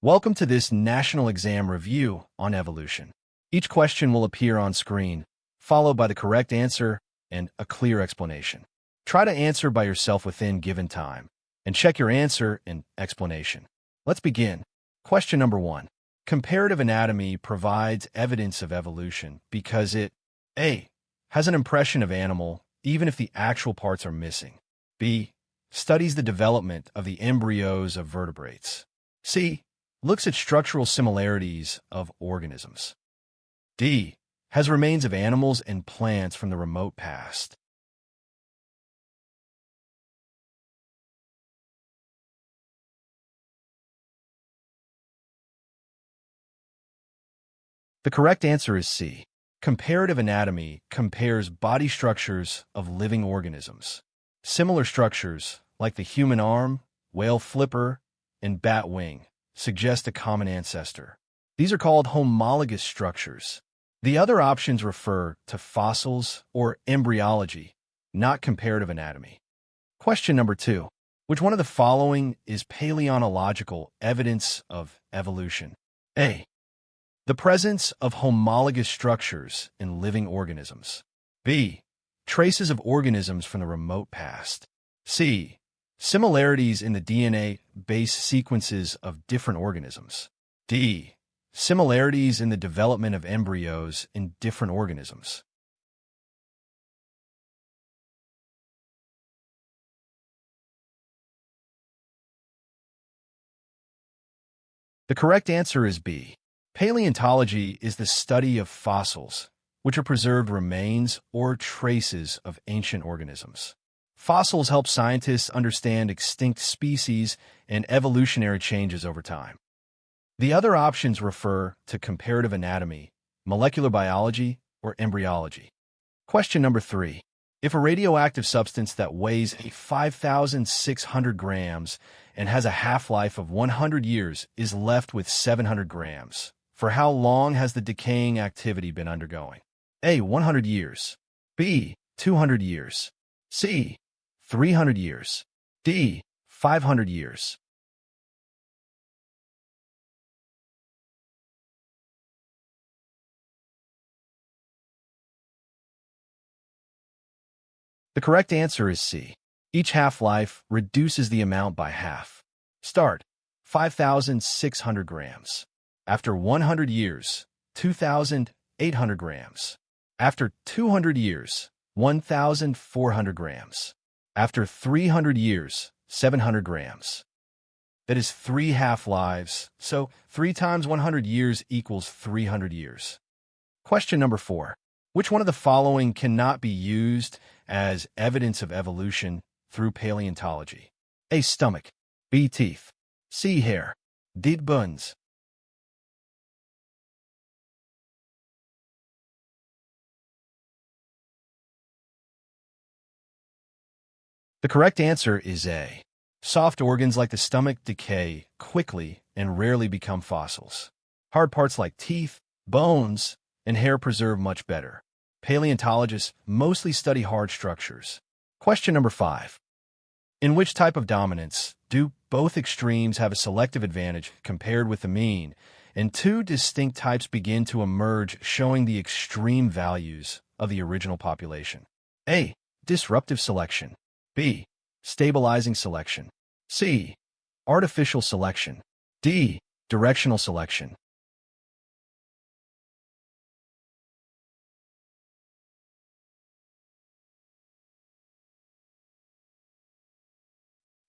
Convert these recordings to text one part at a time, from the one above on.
Welcome to this national exam review on evolution. Each question will appear on screen, followed by the correct answer and a clear explanation. Try to answer by yourself within given time, and check your answer and explanation. Let's begin. Question number 1. Comparative anatomy provides evidence of evolution because it A. has an impression of animal even if the actual parts are missing. B. studies the development of the embryos of vertebrates. C. looks at structural similarities of organisms. D. has remains of animals and plants from the remote past. The correct answer is C. Comparative anatomy compares body structures of living organisms. Similar structures, like the human arm, whale flipper, and bat wing, suggest a common ancestor. These are called homologous structures. The other options refer to fossils or embryology, not comparative anatomy. Question number 2. Which one of the following is paleontological evidence of evolution? A. the presence of homologous structures in living organisms. B. traces of organisms from the remote past. C. similarities in the DNA base sequences of different organisms. D. similarities in the development of embryos in different organisms. The correct answer is B. Paleontology is the study of fossils, which are preserved remains or traces of ancient organisms. Fossils help scientists understand extinct species and evolutionary changes over time. The other options refer to comparative anatomy, molecular biology, or embryology. Question number 3. If a radioactive substance that weighs 5,600 grams and has a half-life of 100 years is left with 700 grams, for how long has the decaying activity been undergoing? A. 100 years. B. 200 years. C. 300 years. D. 500 years. The correct answer is C. Each half-life reduces the amount by half. Start, 5,600 grams. After 100 years, 2,800 grams. After 200 years, 1,400 grams. After 300 years, 700 grams. That is 3 half-lives, so 3 times 100 years equals 300 years. Question number 4. Which one of the following cannot be used as evidence of evolution through paleontology? A. stomach. B. teeth. C. hair. D. bones. The correct answer is A. Soft organs like the stomach decay quickly and rarely become fossils. Hard parts like teeth, bones, and hair preserve much better. Paleontologists mostly study hard structures. Question number 5. In which type of dominance do both extremes have a selective advantage compared with the mean, and 2 distinct types begin to emerge showing the extreme values of the original population? A. disruptive selection. B. stabilizing selection. C. artificial selection. D. directional selection.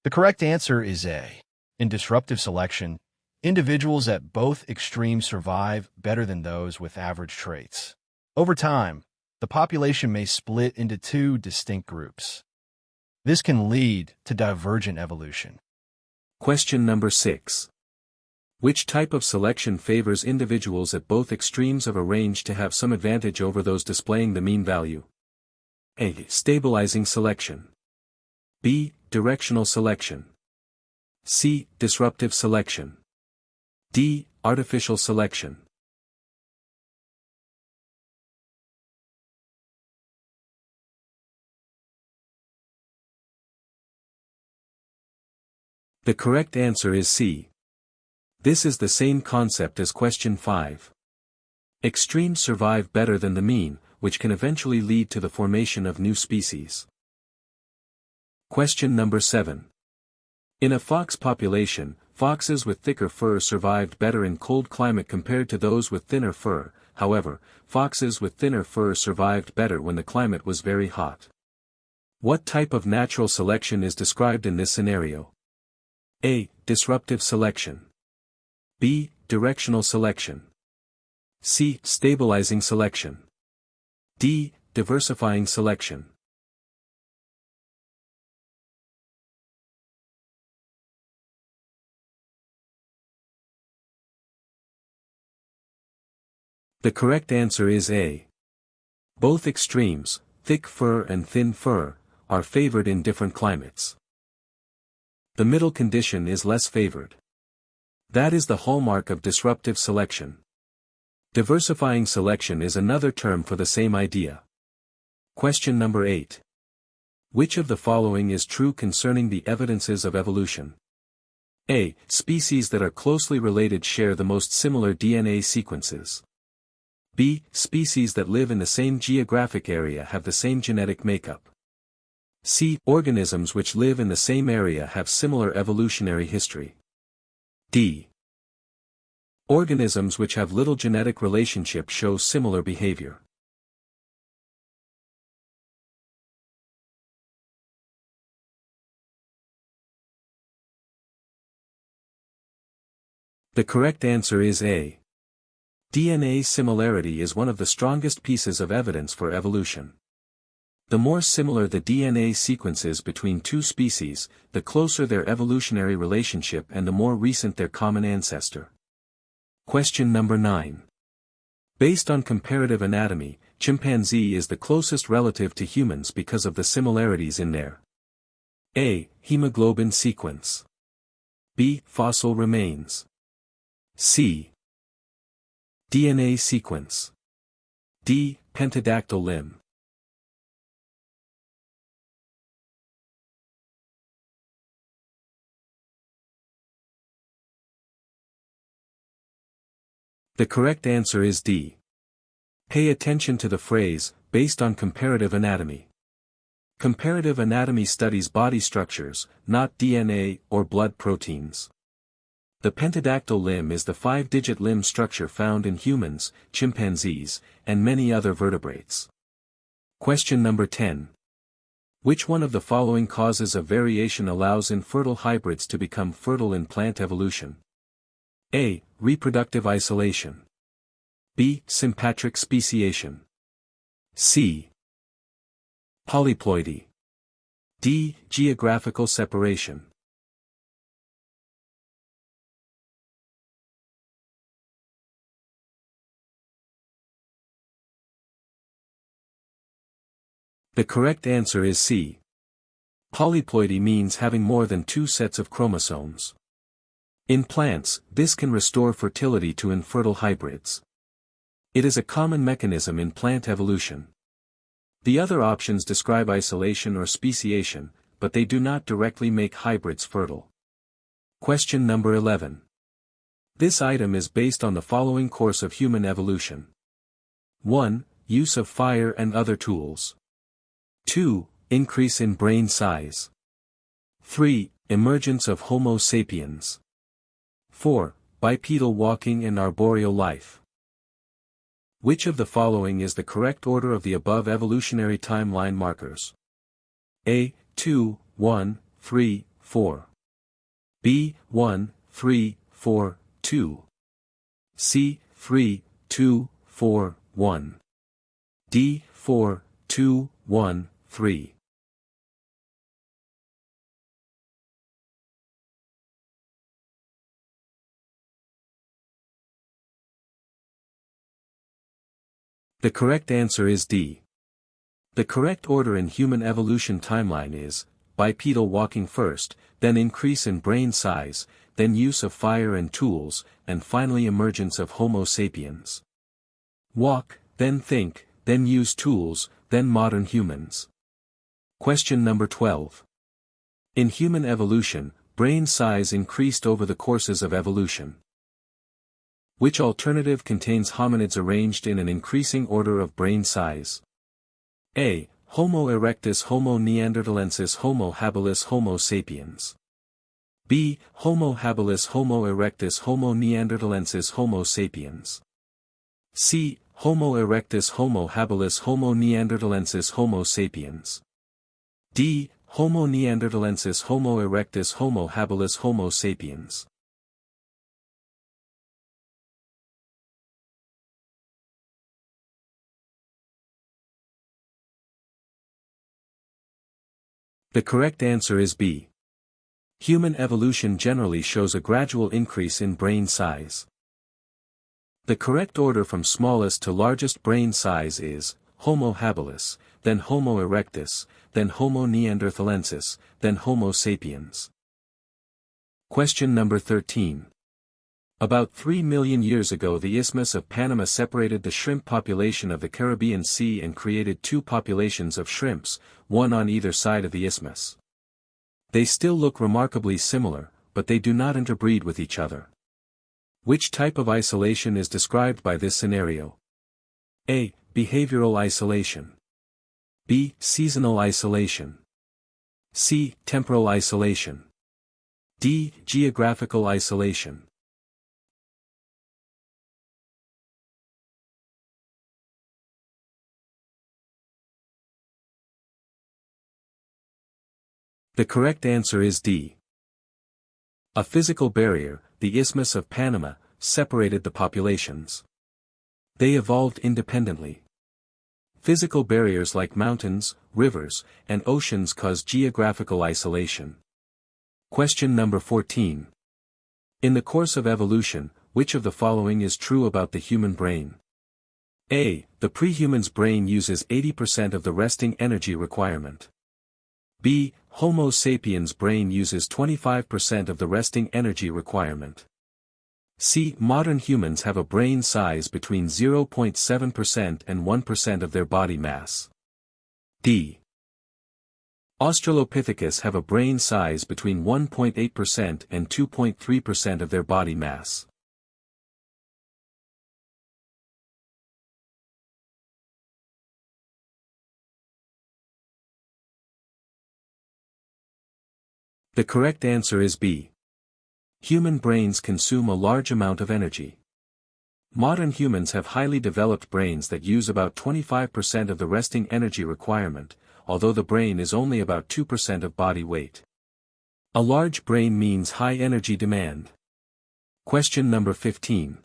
The correct answer is A. In disruptive selection, individuals at both extremes survive better than those with average traits. Over time, the population may split into 2 distinct groups. This can lead to divergent evolution. Question number 6. Which type of selection favors individuals at both extremes of a range to have some advantage over those displaying the mean value? A. stabilizing selection. B. directional selection. C. disruptive selection. D. artificial selection. The correct answer is C. This is the same concept as question 5. Extremes survive better than the mean, which can eventually lead to the formation of new species. Question number 7. In a fox population, foxes with thicker fur survived better in cold climate compared to those with thinner fur. However, foxes with thinner fur survived better when the climate was very hot. What type of natural selection is described in this scenario? A. Disruptive selection. B. Directional selection. C. Stabilizing selection. D. Diversifying selection. The correct answer is A. Both extremes, thick fur and thin fur, are favored in different climates. The middle condition is less favored. That is the hallmark of disruptive selection. Diversifying selection is another term for the same idea. Question number 8. Which of the following is true concerning the evidences of evolution? A. Species that are closely related share the most similar DNA sequences. B. Species that live in the same geographic area have the same genetic makeup. C. Organisms which live in the same area have similar evolutionary history. D. Organisms which have little genetic relationship show similar behavior. The correct answer is A. DNA similarity is one of the strongest pieces of evidence for evolution. The more similar the DNA sequences between two species, the closer their evolutionary relationship and the more recent their common ancestor. Question number 9. Based on comparative anatomy, chimpanzee is the closest relative to humans because of the similarities in their A. Hemoglobin sequence. B. Fossil remains. C. DNA sequence. D. Pentadactyl limb. The correct answer is D. Pay attention to the phrase, based on comparative anatomy. Comparative anatomy studies body structures, not DNA or blood proteins. The pentadactyl limb is the 5-digit limb structure found in humans, chimpanzees, and many other vertebrates. Question number 10. Which one of the following causes of variation allows infertile hybrids to become fertile in plant evolution? A. Reproductive isolation. B. Sympatric speciation. C. Polyploidy. D. Geographical separation. The correct answer is C. Polyploidy means having more than 2 sets of chromosomes. In plants, this can restore fertility to infertile hybrids. It is a common mechanism in plant evolution. The other options describe isolation or speciation, but they do not directly make hybrids fertile. Question number 11. This item is based on the following course of human evolution. 1. Use of fire and other tools. 2. Increase in brain size. 3. Emergence of Homo sapiens. 4. Bipedal walking and arboreal life. Which of the following is the correct order of the above evolutionary timeline markers? A. 2, 1, 3, 4. B. 1, 3, 4, 2. C. 3, 2, 4, 1. D. 4, 2, 1, 3. The correct answer is D. The correct order in human evolution timeline is, bipedal walking first, then increase in brain size, then use of fire and tools, and finally emergence of Homo sapiens. Walk, then think, then use tools, then modern humans. Question number 12. In human evolution, brain size increased over the courses of evolution. Which alternative contains hominids arranged in an increasing order of brain size? A. Homo erectus, Homo neanderthalensis, Homo habilis, Homo sapiens. B. Homo habilis, Homo erectus, Homo neanderthalensis, Homo sapiens. C. Homo erectus, Homo habilis, Homo neanderthalensis, Homo sapiens. D. Homo neanderthalensis, Homo erectus, Homo habilis, Homo sapiens. The correct answer is B. Human evolution generally shows a gradual increase in brain size. The correct order from smallest to largest brain size is Homo habilis, then Homo erectus, then Homo neanderthalensis, then Homo sapiens. Question number 13. About 3 million years ago the Isthmus of Panama separated the shrimp population of the Caribbean Sea and created two populations of shrimps, one on either side of the isthmus. They still look remarkably similar, but they do not interbreed with each other. Which type of isolation is described by this scenario? A. Behavioral isolation. B. Seasonal isolation. C. Temporal isolation. D. Geographical isolation. The correct answer is D. A physical barrier, the Isthmus of Panama, separated the populations. They evolved independently. Physical barriers like mountains, rivers, and oceans cause geographical isolation. Question number 14. In the course of evolution, which of the following is true about the human brain? A. The prehuman's brain uses 80% of the resting energy requirement. B. Homo sapiens' brain uses 25% of the resting energy requirement. C. Modern humans have a brain size between 0.7% and 1% of their body mass. D. Australopithecus have a brain size between 1.8% and 2.3% of their body mass. The correct answer is B. Human brains consume a large amount of energy. Modern humans have highly developed brains that use about 25% of the resting energy requirement, although the brain is only about 2% of body weight. A large brain means high energy demand. Question number 15.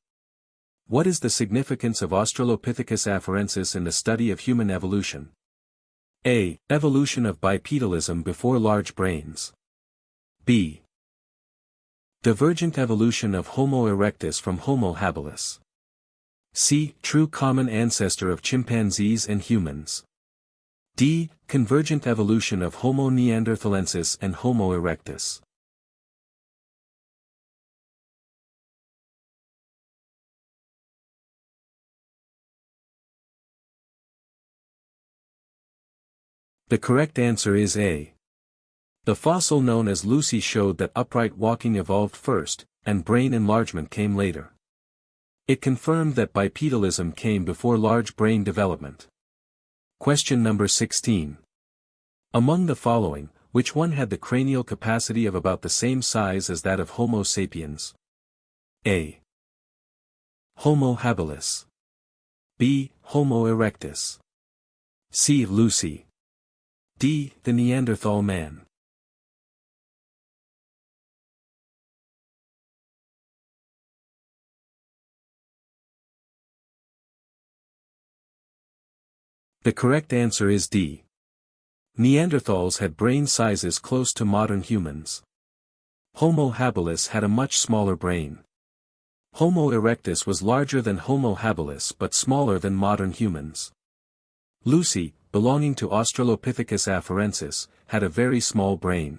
What is the significance of Australopithecus afarensis in the study of human evolution? A. Evolution of bipedalism before large brains. B. Divergent evolution of Homo erectus from Homo habilis. C. True common ancestor of chimpanzees and humans. D. Convergent evolution of Homo neanderthalensis and Homo erectus. The correct answer is A. The fossil known as Lucy showed that upright walking evolved first, and brain enlargement came later. It confirmed that bipedalism came before large brain development. Question number 16. Among the following, which one had the cranial capacity of about the same size as that of Homo sapiens? A. Homo habilis. B. Homo erectus. C. Lucy. D. The Neanderthal man. The correct answer is D. Neanderthals had brain sizes close to modern humans. Homo habilis had a much smaller brain. Homo erectus was larger than Homo habilis but smaller than modern humans. Lucy, belonging to Australopithecus afarensis, had a very small brain.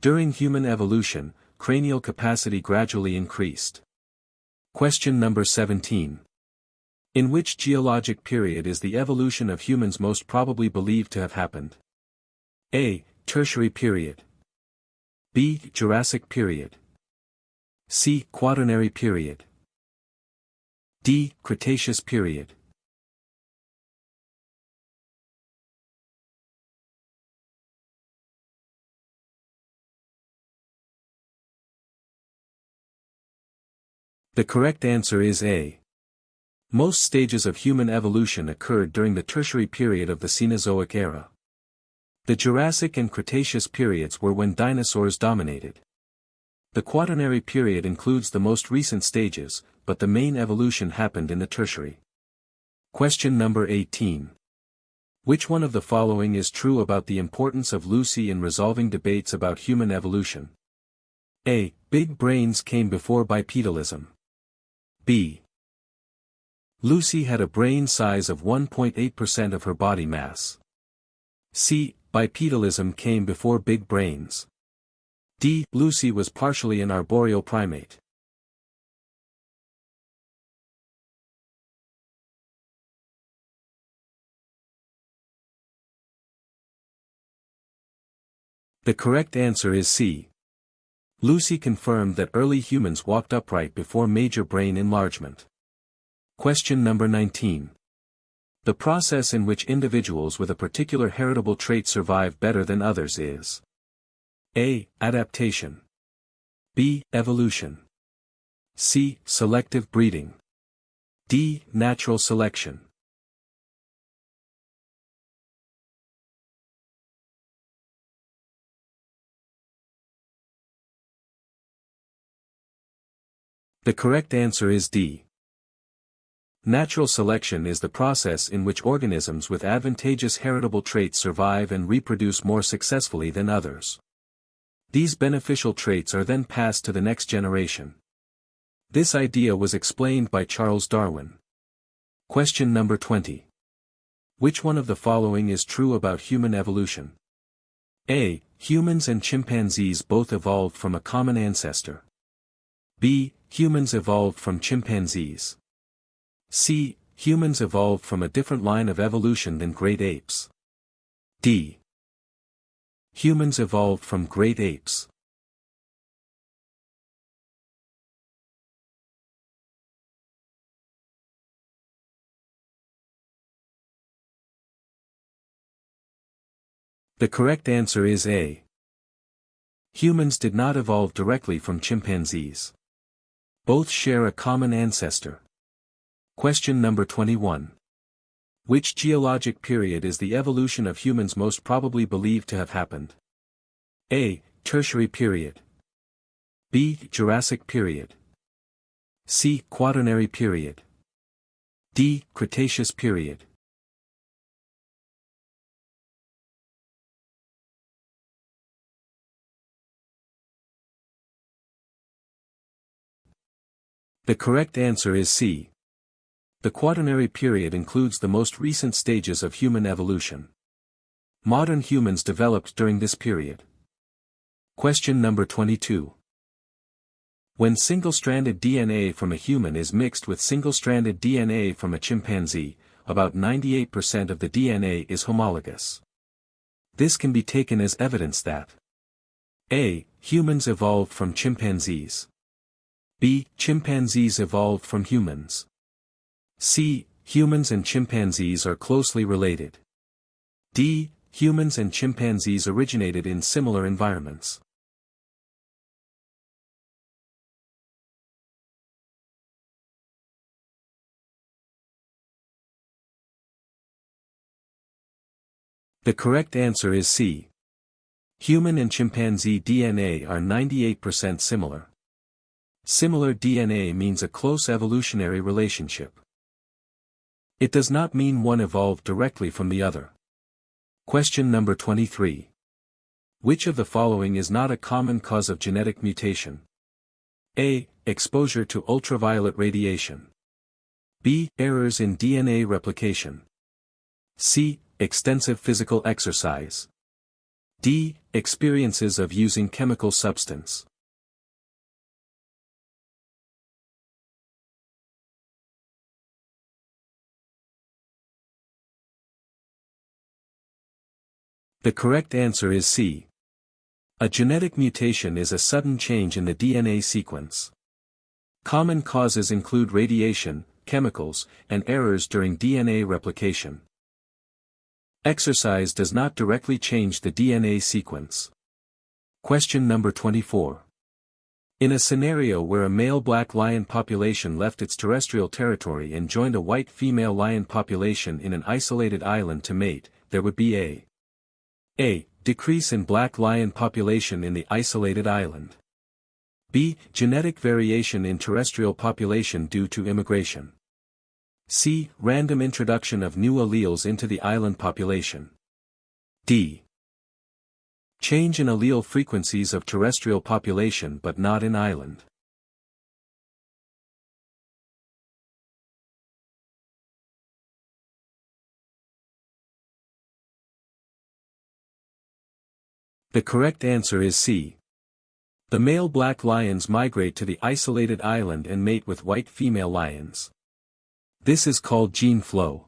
During human evolution, cranial capacity gradually increased. Question number 17. In which geologic period is the evolution of humans most probably believed to have happened? A. Tertiary period. B. Jurassic period. C. Quaternary period. D. Cretaceous period. The correct answer is A. Most stages of human evolution occurred during the Tertiary period of the Cenozoic era. The Jurassic and Cretaceous periods were when dinosaurs dominated. The Quaternary period includes the most recent stages, but the main evolution happened in the Tertiary. Question number 18. Which one of the following is true about the importance of Lucy in resolving debates about human evolution? A. Big brains came before bipedalism. B. Lucy had a brain size of 1.8% of her body mass. C. Bipedalism came before big brains. D. Lucy was partially an arboreal primate. The correct answer is C. Lucy confirmed that early humans walked upright before major brain enlargement. Question number 19. The process in which individuals with a particular heritable trait survive better than others is A. Adaptation. B. Evolution. C. Selective breeding. D. Natural selection. The correct answer is D. Natural selection is the process in which organisms with advantageous heritable traits survive and reproduce more successfully than others. These beneficial traits are then passed to the next generation. This idea was explained by Charles Darwin. Question number 20. Which one of the following is true about human evolution? A. Humans and chimpanzees both evolved from a common ancestor. B. Humans evolved from chimpanzees. C. Humans evolved from a different line of evolution than great apes. D. Humans evolved from great apes. The correct answer is A. Humans did not evolve directly from chimpanzees. Both share a common ancestor. Question number 21. Which geologic period is the evolution of humans most probably believed to have happened? A. Tertiary period. B. Jurassic period. C. Quaternary period. D. Cretaceous period. The correct answer is C. The Quaternary period includes the most recent stages of human evolution. Modern humans developed during this period. Question number 22. When single-stranded DNA from a human is mixed with single-stranded DNA from a chimpanzee, about 98% of the DNA is homologous. This can be taken as evidence that A. Humans evolved from chimpanzees. B. Chimpanzees evolved from humans. C. Humans and chimpanzees are closely related. D. Humans and chimpanzees originated in similar environments. The correct answer is C. Human and chimpanzee DNA are 98% similar. Similar DNA means a close evolutionary relationship. It does not mean one evolved directly from the other. Question number 23. Which of the following is not a common cause of genetic mutation? A. Exposure to ultraviolet radiation. B. Errors in DNA replication. C. Extensive physical exercise. D. Experiences of using chemical substance. The correct answer is C. A genetic mutation is a sudden change in the DNA sequence. Common causes include radiation, chemicals, and errors during DNA replication. Exercise does not directly change the DNA sequence. Question number 24. In a scenario where a male black lion population left its terrestrial territory and joined a white female lion population in an isolated island to mate, there would be a decrease in black lion population in the isolated island. B. Genetic variation in terrestrial population due to immigration. C. Random introduction of new alleles into the island population. D. Change in allele frequencies of terrestrial population but not in island. The correct answer is C. The male black lions migrate to the isolated island and mate with white female lions. This is called gene flow.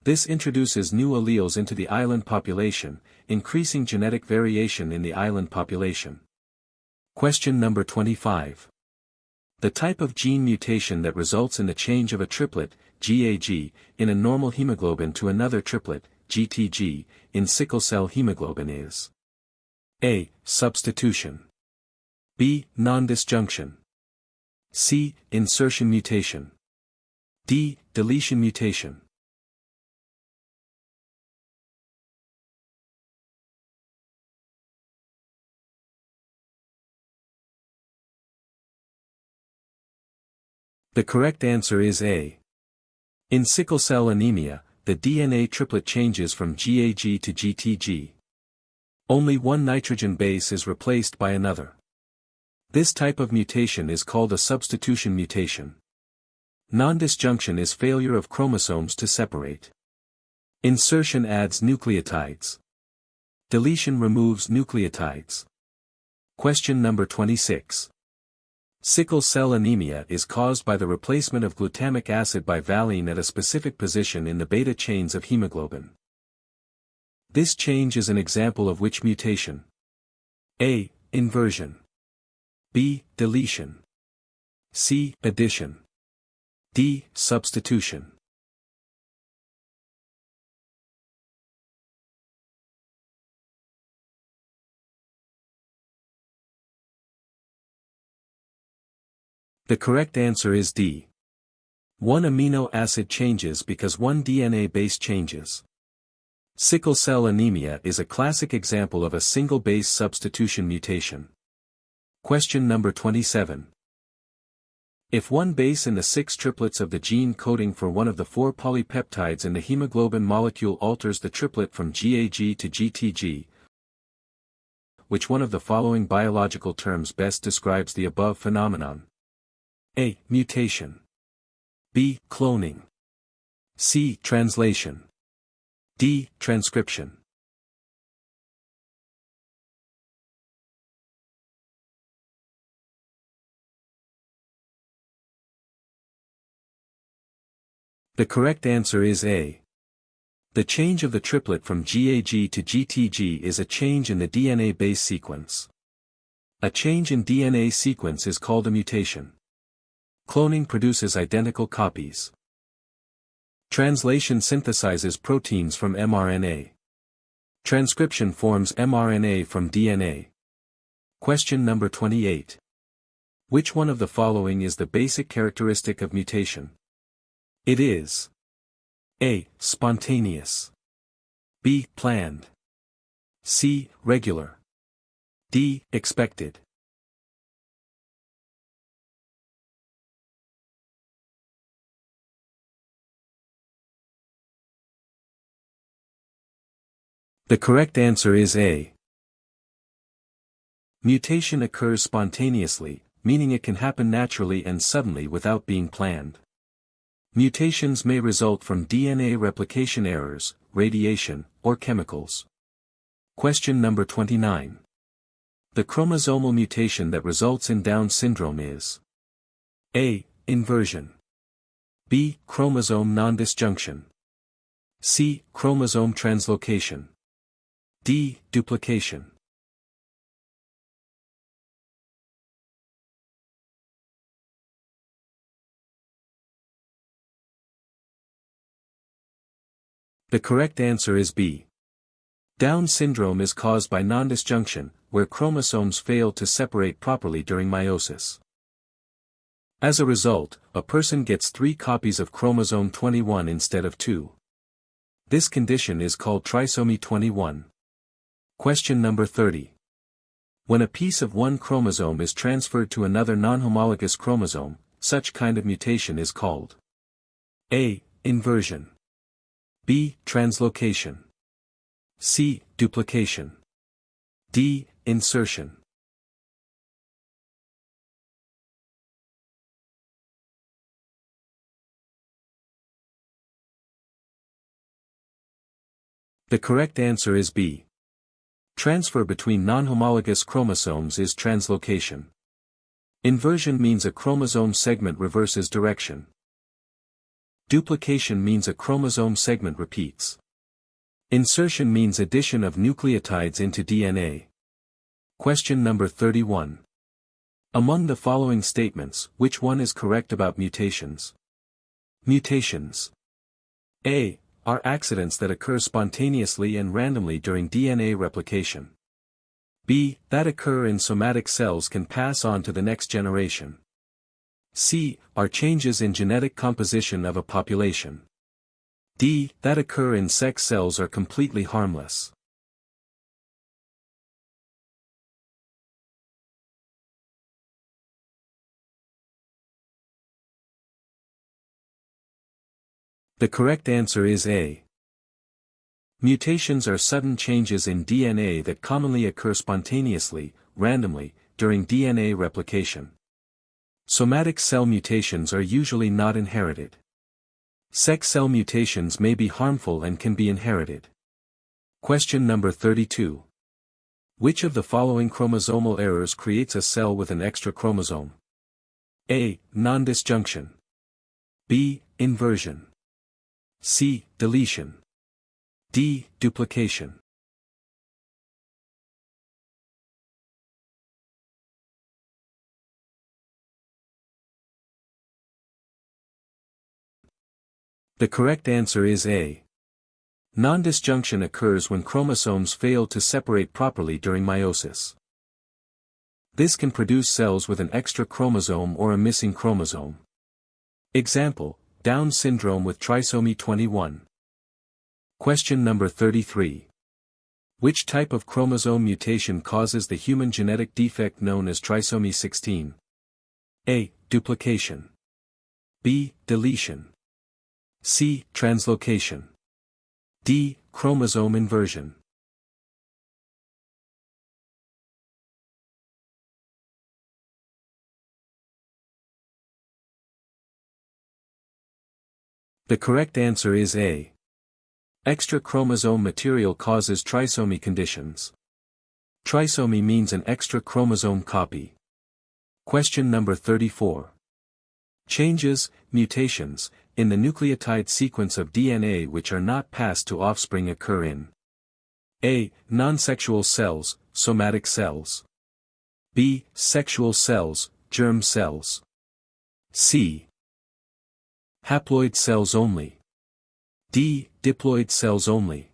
This introduces new alleles into the island population, increasing genetic variation in the island population. Question number 25. The type of gene mutation that results in the change of a triplet, GAG, in a normal hemoglobin to another triplet, GTG, in sickle cell hemoglobin is A. Substitution. B. Non-disjunction. C. Insertion mutation. D. Deletion mutation. The correct answer is A. In sickle cell anemia, the DNA triplet changes from GAG to GTG. Only one nitrogen base is replaced by another. This type of mutation is called a substitution mutation. Non-disjunction is failure of chromosomes to separate. Insertion adds nucleotides. Deletion removes nucleotides. Question number 26. Sickle cell anemia is caused by the replacement of glutamic acid by valine at a specific position in the beta chains of hemoglobin. This change is an example of which mutation? A. Inversion. B. Deletion. C. Addition. D. Substitution. The correct answer is D. One amino acid changes because one DNA base changes. Sickle cell anemia is a classic example of a single base substitution mutation. Question number 27. If one base in the 6 triplets of the gene coding for one of the 4 polypeptides in the hemoglobin molecule alters the triplet from GAG to GTG, which one of the following biological terms best describes the above phenomenon? A. Mutation. B. Cloning. C. Translation. D. Transcription. The correct answer is A. The change of the triplet from GAG to GTG is a change in the DNA base sequence. A change in DNA sequence is called a mutation. Cloning produces identical copies. Translation synthesizes proteins from mRNA. Transcription forms mRNA from DNA. Question number 28. Which one of the following is the basic characteristic of mutation? It is A. Spontaneous. B. Planned. C. Regular. D. Expected. The correct answer is A. Mutation occurs spontaneously, meaning it can happen naturally and suddenly without being planned. Mutations may result from DNA replication errors, radiation, or chemicals. Question number 29. The chromosomal mutation that results in Down syndrome is A. Inversion. B. Chromosome non-disjunction. C. Chromosome translocation. D. Duplication. The correct answer is B. Down syndrome is caused by non-disjunction, where chromosomes fail to separate properly during meiosis. As a result, a person gets 3 copies of chromosome 21 instead of 2. This condition is called trisomy 21. Question number 30. When a piece of one chromosome is transferred to another non-homologous chromosome, such kind of mutation is called A. Inversion, B. Translocation, C. Duplication, D. Insertion. The correct answer is B. Transfer between non-homologous chromosomes is translocation. Inversion means a chromosome segment reverses direction. Duplication means a chromosome segment repeats. Insertion means addition of nucleotides into DNA. Question number 31. Among the following statements, which one is correct about mutations? Mutations. A. Are accidents that occur spontaneously and randomly during DNA replication. B. That occur in somatic cells can pass on to the next generation. C. Are changes in genetic composition of a population. D. That occur in sex cells are completely harmless. The correct answer is A. Mutations are sudden changes in DNA that commonly occur spontaneously, randomly, during DNA replication. Somatic cell mutations are usually not inherited. Sex cell mutations may be harmful and can be inherited. Question number 32. Which of the following chromosomal errors creates a cell with an extra chromosome? A. Non-disjunction, B. Inversion, C. Deletion, D. Duplication. The correct answer is A. Non-disjunction occurs when chromosomes fail to separate properly during meiosis. This can produce cells with an extra chromosome or a missing chromosome. Example, Down syndrome with trisomy 21. Question number 33. Which type of chromosome mutation causes the human genetic defect known as trisomy 16? A. Duplication, B. Deletion, C. Translocation, D. Chromosome inversion. The correct answer is A. Extra chromosome material causes trisomy conditions. Trisomy means an extra chromosome copy. Question number 34. Changes, mutations, in the nucleotide sequence of DNA which are not passed to offspring occur in A. Non-sexual cells, somatic cells, B. Sexual cells, germ cells, C. Haploid cells only, D. Diploid cells only.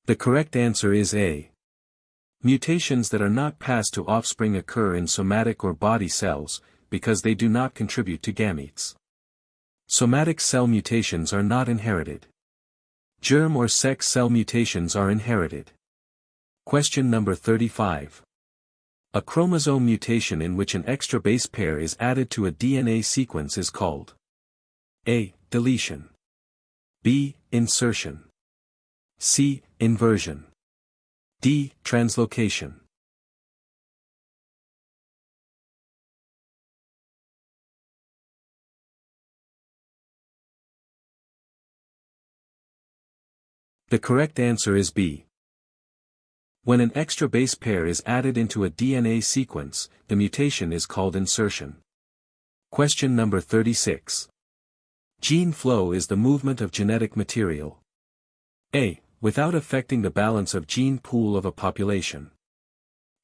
The correct answer is A. Mutations that are not passed to offspring occur in somatic or body cells, because they do not contribute to gametes. Somatic cell mutations are not inherited. Germ or sex cell mutations are inherited. Question number 35. A chromosome mutation in which an extra base pair is added to a DNA sequence is called A. Deletion, B. Insertion, C. Inversion, D. Translocation. The correct answer is B. When an extra base pair is added into a DNA sequence, the mutation is called insertion. Question number 36. Gene flow is the movement of genetic material. A. Without affecting the balance of gene pool of a population.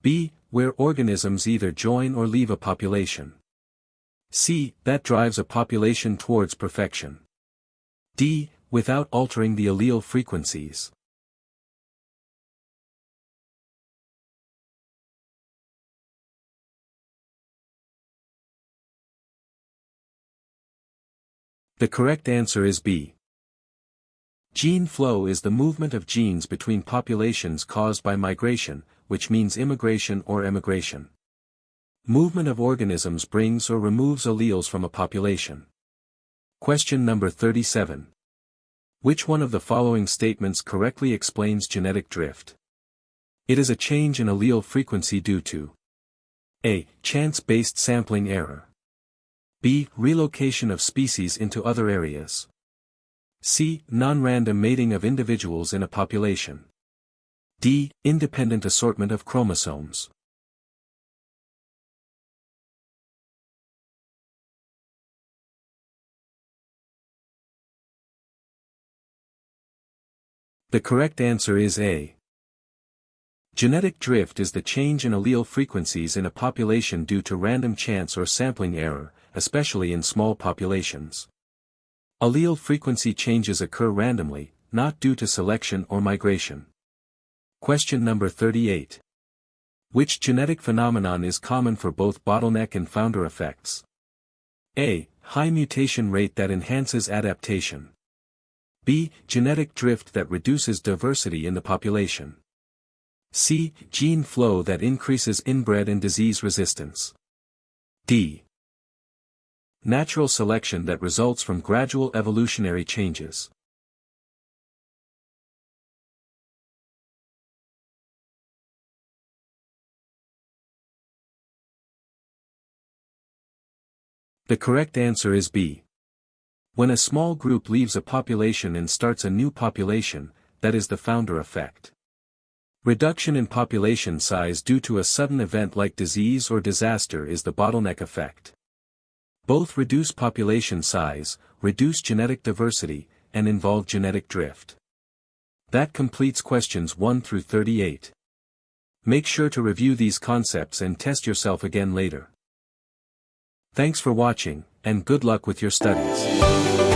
B. where organisms either join or leave a population. C. That drives a population towards perfection. D. Without altering the allele frequencies. The correct answer is B. Gene flow is the movement of genes between populations caused by migration, which means immigration or emigration. Movement of organisms brings or removes alleles from a population. Question number 37. Which one of the following statements correctly explains genetic drift? It is a change in allele frequency due to A. Chance-based sampling error. B. Relocation of species into other areas. C. Non-random mating of individuals in a population. D. Independent assortment of chromosomes. The correct answer is A. Genetic drift is the change in allele frequencies in a population due to random chance or sampling error, especially in small populations. Allele frequency changes occur randomly, not due to selection or migration. Question number 38. Which genetic phenomenon is common for both bottleneck and founder effects? A. High mutation rate that enhances adaptation. B. Genetic drift that reduces diversity in the population. C. Gene flow that increases inbred and disease resistance. D. Natural selection that results from gradual evolutionary changes. The correct answer is B. When a small group leaves a population and starts a new population, that is the founder effect. Reduction in population size due to a sudden event like disease or disaster is the bottleneck effect. Both reduce population size, reduce genetic diversity, and involve genetic drift. That completes questions 1 through 38. Make sure to review these concepts and test yourself again later. Thanks for watching, and good luck with your studies.